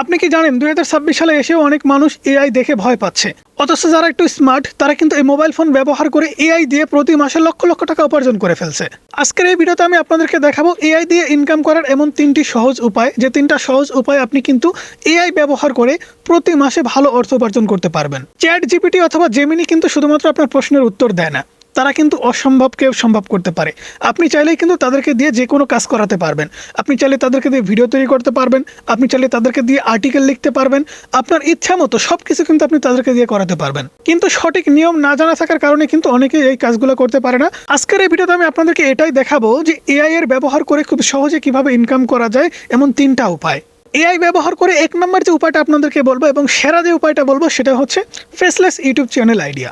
আপনি কি জানেন 2026 সালে এসেও অনেক মানুষ এআই দেখে ভয় পাচ্ছে, অথচ যারা একটু স্মার্ট তারা কিন্তু এই মোবাইল ফোন ব্যবহার করে এআই দিয়ে প্রতি মাসে লক্ষ লক্ষ টাকা উপার্জন করে ফেলছে। আজকের এই ভিডিওতে আমি আপনাদেরকে দেখাবো এআই দিয়ে ইনকাম করার এমন 3টি সহজ উপায়, যে 3টা সহজ উপায় আপনি কিন্তু এআই ব্যবহার করে প্রতি মাসে ভালো অর্থ উপার্জন করতে পারবেন। চ্যাট জিপিটি অথবা জেমিনি কিন্তু শুধুমাত্র আপনার প্রশ্নের উত্তর দেয় না, তারা কিন্তু অসম্ভবকে সম্ভব করতে পারে। আপনি চাইলেই কিন্তু তাদেরকে দিয়ে যে কোনো কাজ করাতে পারবেন। আপনি চাইলে তাদেরকে দিয়ে ভিডিও তৈরি করতে পারবেন, আপনি চাইলে তাদেরকে দিয়ে আর্টিকেল লিখতে পারবেন, আপনার ইচ্ছা মতো সব কিছু কিন্তু আপনি তাদেরকে দিয়ে করাতে পারবেন। কিন্তু সঠিক নিয়ম না জানা থাকার কারণে কিন্তু অনেকেই এই কাজগুলো করতে পারে না। আজকের এই ভিডিওতে আমি আপনাদেরকে এটাই দেখাবো যে এআই এর ব্যবহার করে খুব সহজে কিভাবে ইনকাম করা যায় এমন 3টা উপায়। এআই ব্যবহার করে 1 নম্বর যে উপায়টা আপনাদেরকে বলবো এবং সেরা যে উপায়টা বলবো সেটা হচ্ছে ফেসলেস ইউটিউব চ্যানেল আইডিয়া।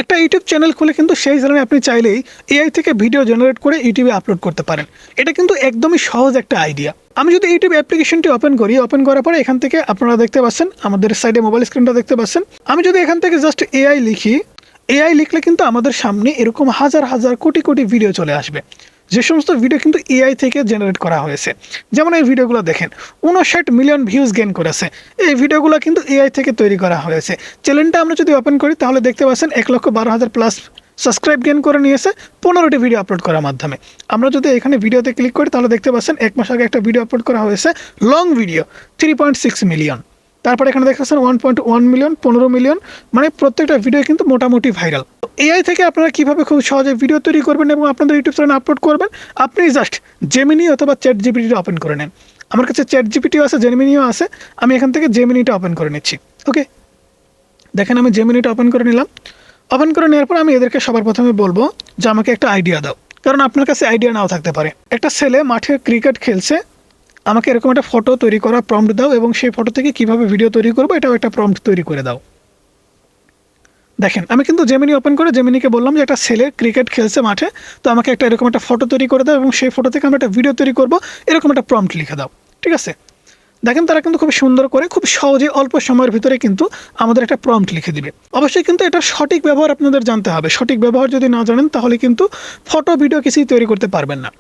একটা ইউটিউব চ্যানেল খুলে কিন্তু সেই চ্যানেলে আপনি চাইলেই এআই থেকে ভিডিও জেনারেট করে ইউটিউবে আপলোড করতে পারেন। এটা কিন্তু একদমই সহজ একটা আইডিয়া। আমি যদি ইউটিউব অ্যাপ্লিকেশনটি ওপেন করার পরে এখান থেকে আপনারা দেখতে পাচ্ছেন আমাদের সাইডে মোবাইল স্ক্রিনটা দেখতে পাচ্ছেন। আমি যদি এখান থেকে জাস্ট এআই লিখি, এআই লিখলে কিন্তু আমাদের সামনে এরকম হাজার হাজার কোটি কোটি ভিডিও চলে আসবে, যে সমস্ত ভিডিও কিন্তু এআই থেকে জেনারেট করা হয়েছে। যেমন এই ভিডিওগুলো দেখেন, 59 মিলিয়ন ভিউজ গেইন করেছে। এই ভিডিওগুলো কিন্তু এআই থেকে তৈরি করা হয়েছে। চ্যানেলটা আমরা যদি ওপেন করি তাহলে দেখতে পাচ্ছেন 1,12,000 প্লাস সাবস্ক্রাইব গেইন করে নিয়েছে 15টি ভিডিও আপলোড করার মাধ্যমে। আমরা যদি এখানে ভিডিওতে ক্লিক করি তাহলে দেখতে পাচ্ছেন 1 মাস আগে একটা ভিডিও আপলোড করা হয়েছে, লং ভিডিও 3.6 মিলিয়ন। তারপর এখানে দেখতে পাচ্ছেন 1.1 মিলিয়ন, 15 মিলিয়ন, মানে প্রত্যেকটা ভিডিও কিন্তু মোটামুটি ভাইরাল। এআই থেকে আপনারা কিভাবে খুব সহজে ভিডিও তৈরি করবেন এবং আপনাদের ইউটিউব চ্যানেলে আপলোড করবেন, আপনি জাস্ট জেমিনি অথবা চ্যাট জিপিটিটা ওপেন করে নেন। আমার কাছে চ্যাট জিপিটিও আছে, জেমিনিও আছে। আমি এখান থেকে জেমিনিটা ওপেন করে নিচ্ছি। ওকে, দেখেন আমি জেমিনিটা ওপেন করে নিলাম। ওপেন করে নেওয়ার পর আমি এদেরকে সবার প্রথমে বলবো যে আমাকে একটা আইডিয়া দাও, কারণ আপনার কাছে আইডিয়া নাও থাকতে পারে। একটা ছেলে মাঠে ক্রিকেট খেলছে, আমাকে এরকম একটা ফটো তৈরি করা প্রম্পট দাও এবং সেই ফটো থেকে কিভাবে ভিডিও তৈরি করবো এটাও একটা প্রম্পট তৈরি করে দাও। দেখেন আমি কিন্তু জেমিনি ওপেন করে জেমিনিকে বললাম যে একটা ছেলে ক্রিকেট খেলছে মাঠে, তো আমাকে একটা এরকম একটা ফটো তৈরি করে দাও এবং সেই ফটো থেকে আমরা একটা ভিডিও তৈরি করবো, এরকম একটা প্রম্পট লিখে দাও। ঠিক আছে, দেখেন তারা কিন্তু খুব সুন্দর করে খুব সহজে অল্প সময়ের ভিতরে কিন্তু আমাদের একটা প্রম্পট লিখে দিবে। অবশ্যই কিন্তু এটা সঠিক ব্যবহার আপনাদের জানতে হবে। সঠিক ব্যবহার যদি না জানেন তাহলে কিন্তু ফটো ভিডিও কিছুই তৈরি করতে পারবেন না।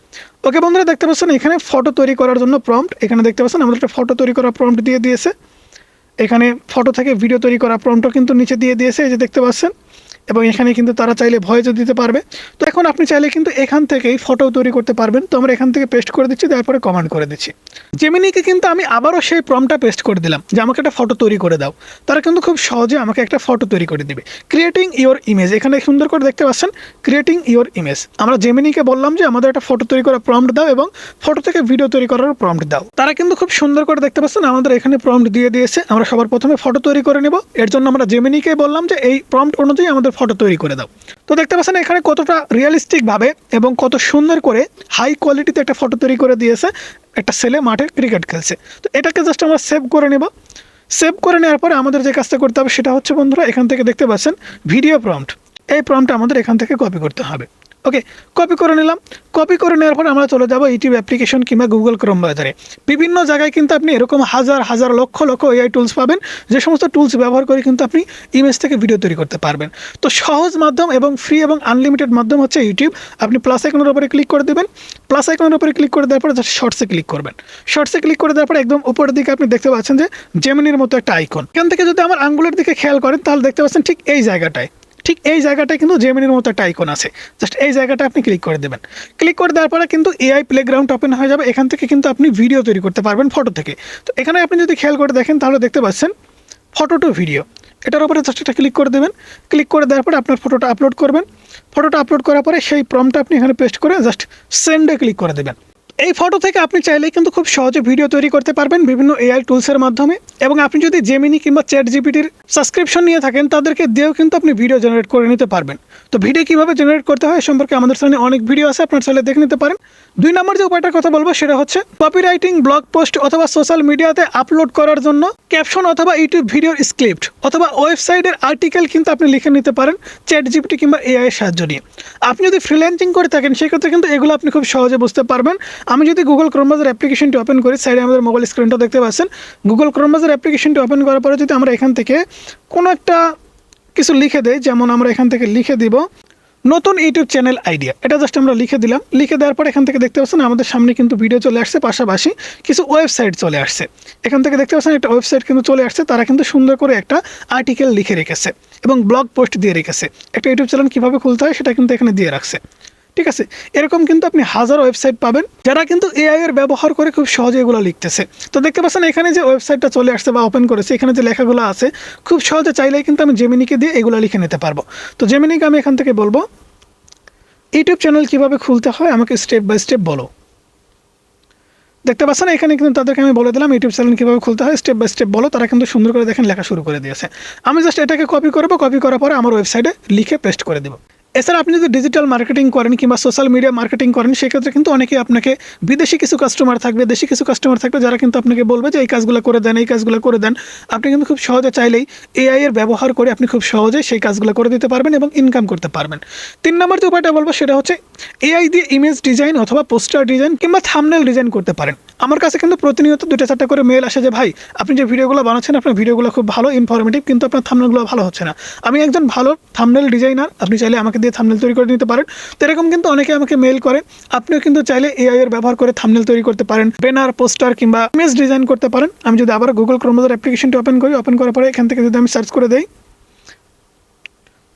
ওকে বন্ধুরা, দেখতে পাচ্ছেন এখানে ফটো তৈরি করার জন্য প্রম্পট, এখানে দেখতে পাচ্ছেন আমাদের একটা ফটো তৈরি করা প্রম্পট দিয়ে দিয়েছে। এখানে ফটো থেকে ভিডিও তৈরি করা প্রম্পটও কিন্তু নিচে দিয়ে দিয়েছে, এই যে দেখতে পাচ্ছেন। এবং এখানে কিন্তু তারা চাইলে ভয়েসও দিতে পারবে। তো এখন আপনি চাইলে কিন্তু এখান থেকেই ফটো তৈরি করতে পারবেন। তো আমরা এখান থেকে পেস্ট করে দিচ্ছি, তারপরে কমেন্ট করে দিচ্ছি। জেমিনিকে কিন্তু আমি আবারও সেই প্রম্পটটা পেস্ট করে দিলাম যে আমাকে একটা ফটো তৈরি করে দাও। তারা কিন্তু খুব সহজে আমাকে একটা ফটো তৈরি করে দিবে। ক্রিয়েটিং ইওর ইমেজ, এখানে সুন্দর করে দেখতে পাচ্ছেন ক্রিয়েটিং ইওর ইমেজ। আমরা জেমিনিকে বললাম যে আমাদের একটা ফটো তৈরি করা প্রম্পট দাও এবং ফটো থেকে ভিডিও তৈরি করার প্রম্পট দাও। তারা কিন্তু খুব সুন্দর করে দেখতে পাচ্ছেন আমাদের এখানে প্রম্পট দিয়ে দিয়েছে। আমরা সবার প্রথমে ফটো তৈরি করে নেব, এর জন্য আমরা জেমিনিকে বললাম যে এই প্রম্পট অনুযায়ী আমাদের ফটো তৈরি করে দাও। তো দেখতে পাচ্ছেন এখানে কতটা রিয়েলিস্টিক ভাবে এবং কত সুন্দর করে হাই কোয়ালিটিতে একটা ফটো তৈরি করে দিয়েছে, একটা ছেলে মাঠে ক্রিকেট খেলছে। তো এটাকে জাস্ট আমরা সেভ করে নেব। সেভ করে নেওয়ার পরে আমাদের যে কাজটা করতে হবে সেটা হচ্ছে বন্ধুরা, এখান থেকে দেখতে পাচ্ছেন ভিডিও প্রম্পট, এই প্রম্পটটা আমাদের এখান থেকে কপি করতে হবে। ওকে, কপি করে নিলাম। কপি করে নেওয়ার পর আমরা চলে যাব ইউটিউব অ্যাপ্লিকেশন কিংবা গুগল ক্রোম ব্রাউজারে। বিভিন্ন জায়গায় কিন্তু আপনি এরকম হাজার হাজার লক্ষ লক্ষ এআই টুলস পাবেন, যে সমস্ত টুলস ব্যবহার করে কিন্তু আপনি ইমেজ থেকে ভিডিও তৈরি করতে পারবেন। তো সহজ মাধ্যম এবং ফ্রি এবং আনলিমিটেড মাধ্যম হচ্ছে ইউটিউব। আপনি প্লাস আইকনের উপরে ক্লিক করে দেবেন। প্লাস আইকনের উপরে ক্লিক করে দেওয়ার পরে শর্টসে ক্লিক করবেন। শর্টসে ক্লিক করে দেওয়ার পরে একদম উপরের দিকে আপনি দেখতে পাচ্ছেন যে জেমিনির মতো একটা আইকন। এখান থেকে যদি আমার আঙ্গুলের দিকে খেয়াল করেন তাহলে দেখতে পাচ্ছেন ঠিক এই জায়গাটায় কিন্তু জেমিনির মতো একটা আইকন আছে। জাস্ট এই জায়গাটা আপনি ক্লিক করে দেবেন। ক্লিক করে দেওয়ার পরে কিন্তু এআই প্লেগ্রাউন্ড ওপেন হয়ে যাবে। এখান থেকে কিন্তু আপনি ভিডিও তৈরি করতে পারবেন ফটো থেকে। তো এখানে আপনি যদি খেয়াল করে দেখেন তাহলে দেখতে পাচ্ছেন ফটো টু ভিডিও, এটার উপরে জাস্ট একটা ক্লিক করে দেবেন। ক্লিক করে দেওয়ার পরে আপনার ফটোটা আপলোড করবেন। ফটোটা আপলোড করার পরে সেই প্রম্পটটা আপনি এখানে পেস্ট করে জাস্ট সেন্ডে ক্লিক করে দেবেন। এই ফটো থেকে আপনি চাইলেই কিন্তু খুব সহজে ভিডিও তৈরি করতে পারবেন বিভিন্ন এআই টুলসের মাধ্যমে। এবং আপনি যদি জেমিনি কিংবা চ্যাট জিপিটির সাবস্ক্রিপশন নিয়ে থাকেন তাদেরকে দিয়েও কিন্তু আপনি ভিডিও জেনারেট করে নিতে পারবেন। তো ভিডিও কীভাবে জেনারেট করতে হয় সম্পর্কে আমাদের চ্যানেলে অনেক ভিডিও আছে, আপনার চ্যানেলে দেখে নিতে পারেন। 2 নম্বর যে উপায়টার কথা বলবো সেটা হচ্ছে কপিরাইটিং, ব্লগ পোস্ট অথবা সোশ্যাল মিডিয়াতে আপলোড করার জন্য ক্যাপশন অথবা ইউটিউব ভিডিওর স্ক্রিপ্ট অথবা ওয়েবসাইটের আর্টিকেল কিন্তু আপনি লিখে নিতে পারেন চ্যাট জিপিটি কিংবা এআই এর সাহায্য নিয়ে। আপনি যদি ফ্রিল্যান্সিং করে থাকেন সেক্ষেত্রে কিন্তু এগুলো আপনি খুব সহজে বুঝতে পারবেন। আমি যদি গুগল ক্রোম ব্রাউজার অ্যাপ্লিকেশনটি ওপেন করি, সাইডে আমাদের মোবাইল স্ক্রিনটা দেখতে পাচ্ছেন। গুগল ক্রোম ব্রাউজার অ্যাপ্লিকেশনটি ওপেন করার পরে যদি আমরা এখান থেকে কোনো একটা কিছু লিখে দেই, যেমন আমরা এখান থেকে লিখে দিব নতুন ইউটিউব চ্যানেল আইডিয়া, এটা জাস্ট আমরা লিখে দিলাম। লিখে দেওয়ার পর এখান থেকে দেখতে পাচ্ছেন আমাদের সামনে কিন্তু ভিডিও চলে আসছে, পাশাপাশি কিছু ওয়েবসাইট চলে আসছে। এখান থেকে দেখতে পাচ্ছেন একটা ওয়েবসাইট কিন্তু চলে আসছে, তারা কিন্তু সুন্দর করে একটা আর্টিকেল লিখে রেখেছে এবং ব্লগ পোস্ট দিয়ে রেখেছে। একটা ইউটিউব চ্যানেল কীভাবে খুলতে হয় সেটা কিন্তু এখানে দিয়ে রাখছে। ঠিক আছে, এরকম কিন্তু আপনি হাজার ওয়েবসাইট পাবেন যারা কিন্তু এআই এর ব্যবহার করে খুব সহজে এগুলো লিখতেছে। তো দেখতে পাচ্ছেন এখানে যে ওয়েবসাইটটা চলে আসছে বা ওপেন করেছে, এখানে যে লেখাগুলো আছে খুব সহজে চাইলেই কিন্তু আমি জেমিনিকে দিয়ে এগুলো লিখে নিতে পারবো। তো জেমিনিকে আমি এখান থেকে বলবো ইউটিউব চ্যানেল কীভাবে খুলতে হয় আমাকে স্টেপ বাই স্টেপ বলো। দেখতে পাচ্ছেন এখানে কিন্তু তাদেরকে আমি বলে দিলাম ইউটিউব চ্যানেল কীভাবে খুলতে হয় স্টেপ বাই স্টেপ বলো। তারা কিন্তু সুন্দর করে দেখেন লেখা শুরু করে দিয়েছে। আমি জাস্ট এটাকে কপি করবো, কপি করার পরে আমার ওয়েবসাইটে লিখে পেস্ট করে দেবো। এছাড়া আপনি যদি ডিজিটাল মার্কেটিং করেন কিংবা সোশ্যাল মিডিয়া মার্কেটিং করেন, সেক্ষেত্রে কিন্তু অনেকেই আপনাকে বিদেশি কিছু কাস্টমার থাকবে, দেশি কিছু কাস্টমার থাকবে যারা কিন্তু আপনাকে বলবে যে এই কাজগুলো করে দেন, এই কাজগুলো করে দেন। আপনি কিন্তু খুব সহজে চাইলেই এআই এর ব্যবহার করে আপনি খুব সহজে সেই কাজগুলো করে দিতে পারবেন এবং ইনকাম করতে পারবেন। 3 নম্বর যে উপায়টা বলবো সেটা হচ্ছে এআই দিয়ে ইমেজ ডিজাইন অথবা পোস্টার ডিজাইন কিংবা থাম্বনেল ডিজাইন করতে পারেন। আমার কাছে কিন্তু প্রতিনিয়ত 2-4টা করে মেল আসে যে ভাই আপনি যে ভিডিওগুলো বানাচ্ছেন আপনার ভিডিওগুলো খুব ভালো, ইনফরমেটিভ, কিন্তু আপনার থাম্বনেলগুলো ভালো হচ্ছে না। আমি একজন ভালো থাম্বনেল ডিজাইনার, আপনি চাইলে আমাকে দিয়ে থাম্বনেল তৈরি করে নিতে পারেন। তো এরকম কিন্তু অনেকে আমাকে মেল করে। আপনিও কিন্তু চাইলে এআই এর ব্যবহার করে থাম্বনেল তৈরি করতে পারেন, ব্যানার, পোস্টার কিংবা ইমেজ ডিজাইন করতে পারেন। আমি যদি আবার গুগল ক্রোম ব্রাউজার অ্যাপ্লিকেশনটি ওপেন করি, ওপেন করার পরে এখান থেকে যদি আমি সার্চ করে দেই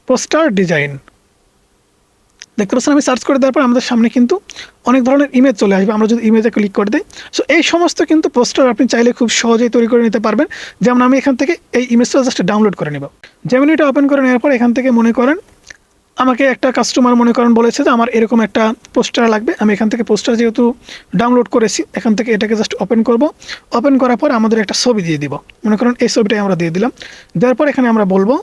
পোস্টার ডিজাইন, দেখতে পাচ্ছেন আমি সার্চ করে দেওয়ার পর আমাদের সামনে কিন্তু অনেক ধরনের ইমেজ চলে আসবে। আমরা যদি ইমেজে ক্লিক করে দিই, সো এই সমস্ত কিন্তু পোস্টার আপনি চাইলে খুব সহজেই তৈরি করে নিতে পারবেন। যেমন আমি এখান থেকে এই ইমেজটা জাস্ট ডাউনলোড করে নেব। যেমন এটা ওপেন করে নেওয়ার পর এখান থেকে মনে করেন আমাকে একটা কাস্টমার মনে করেন বলেছে যে আমার এরকম একটা পোস্টার লাগবে। আমি এখান থেকে পোস্টার যেহেতু ডাউনলোড করেছি, এখান থেকে এটাকে জাস্ট ওপেন করব। ওপেন করার পর আমাদের একটা ছবি দিয়ে দিব, মনে করেন এই ছবিটাই আমরা দিয়ে দিলাম। দেওয়ার পর এখানে আমরা বলবো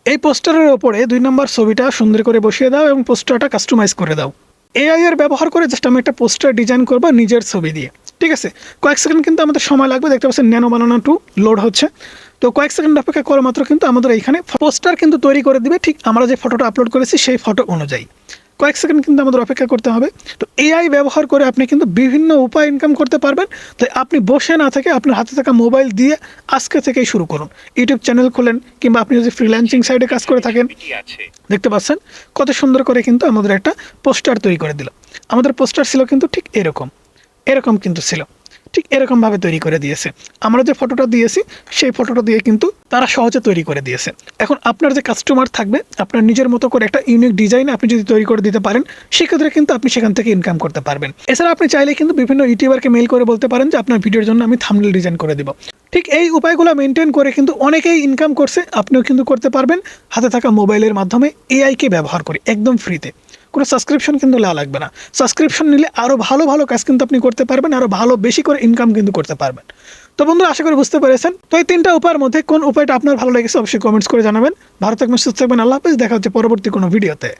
এই পোস্টারের ওপরে 2 নম্বর ছবিটা সুন্দর করে বসিয়ে দাও এবং পোস্টারটা কাস্টমাইজ করে দাও। এআই এর ব্যবহার করে জাস্ট আমি একটা পোস্টার ডিজাইন করবো নিজের ছবি দিয়ে। ঠিক আছে, কয়েক সেকেন্ড কিন্তু আমাদের সময় লাগবে। দেখতে পাচ্ছেন ন্যানো বানানো 2 লোড হচ্ছে। তো কয়েক সেকেন্ড অপেক্ষা করা মাত্র কিন্তু আমাদের এইখানে পোস্টার কিন্তু তৈরি করে দিবে, ঠিক আমরা যে ফটোটা আপলোড করেছি সেই ফটো অনুযায়ী। কয়েক সেকেন্ড কিন্তু আমাদের অপেক্ষা করতে হবে। তো এআই ব্যবহার করে আপনি কিন্তু বিভিন্ন উপায় ইনকাম করতে পারবেন। তাই আপনি বসে না থেকে আপনার হাতে থাকা মোবাইল দিয়ে আজকে থেকেই শুরু করুন। ইউটিউব চ্যানেল খোলেন কিংবা আপনি যদি ফ্রিল্যান্সিং সাইডে কাজ করে থাকেন, দেখতে পাচ্ছেন কত সুন্দর করে কিন্তু আমাদের একটা পোস্টার তৈরি করে দিল। আমাদের পোস্টার ছিল কিন্তু ঠিক এরকম কিন্তু ছিল, ঠিক এরকমভাবে তৈরি করে দিয়েছে। আমরা যে ফটোটা দিয়েছি সেই ফটোটা দিয়ে কিন্তু তারা সহজে তৈরি করে দিয়েছে। এখন আপনার যে কাস্টমার থাকবে, আপনার নিজের মতো করে একটা ইউনিক ডিজাইন আপনি যদি তৈরি করে দিতে পারেন, সেক্ষেত্রে কিন্তু আপনি সেখান থেকে ইনকাম করতে পারবেন। এছাড়া আপনি চাইলে কিন্তু বিভিন্ন ইউটিউবারকে মেল করে বলতে পারেন যে আপনার ভিডিওর জন্য আমি থাম্বনেল ডিজাইন করে দিব। ঠিক এই উপায়গুলো মেনটেন করে কিন্তু অনেকেই ইনকাম করছে, আপনিও কিন্তু করতে পারবেন হাতে থাকা মোবাইলের মাধ্যমে এআইকে ব্যবহার করে একদম ফ্রিতে। কোনো সাবস্ক্রিপশন কিন্তু নেওয়া লাগবে না। সাবস্ক্রিপশন নিলে আরও ভালো ভালো কাজ কিন্তু আপনি করতে পারবেন, আরও ভালো বেশি করে ইনকাম কিন্তু করতে পারবেন। তো বন্ধুরা, আশা করি বুঝতে পেরেছেন। তো এই 3টা উপায়ের মধ্যে কোন উপায়টা আপনার ভালো লেগেছে অবশ্যই কমেন্টস করে জানাবেন। ভালো থাকবেন, সুস্থ থাকবেন। আল্লাহ হাফেজ, দেখা হচ্ছে পরবর্তী কোনো ভিডিওতে।